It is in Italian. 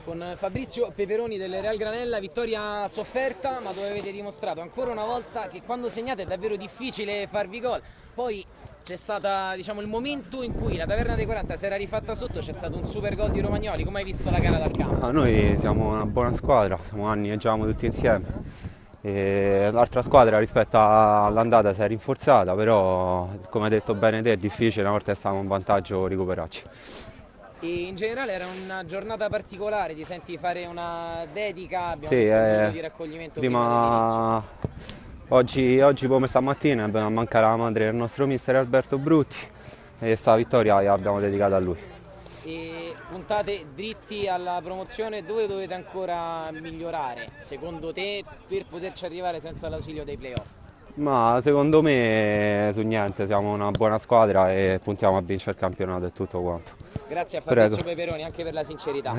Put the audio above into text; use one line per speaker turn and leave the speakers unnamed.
con Fabrizio Peperoni del Real Granella, vittoria sofferta ma dove avete dimostrato ancora una volta che quando segnate è davvero difficile farvi gol. Poi c'è stato il momento in cui la Taverna dei 40 si era rifatta sotto, c'è stato un super gol di Romagnoli. Come hai visto la gara dal campo?
Noi siamo una buona squadra, siamo anni che giochiamo tutti insieme. E l'altra squadra rispetto all'andata si è rinforzata, però come hai detto bene te è difficile, una volta che stavamo in vantaggio recuperarci.
E in generale era una giornata particolare, ti senti fare una dedica, abbiamo
Sì,
visto il video di raccoglimento prima dell'inizio.
oggi come stamattina abbiamo a mancare la madre del nostro mister Alberto Brutti e questa vittoria l'abbiamo dedicata a lui.
E puntate dritti alla promozione, dove dovete ancora migliorare secondo te per poterci arrivare senza l'ausilio dei playoff?
Ma secondo me su niente, siamo una buona squadra e puntiamo a vincere il campionato e tutto quanto.
Grazie a
Prego.
Fabrizio Peperoni anche per la sincerità.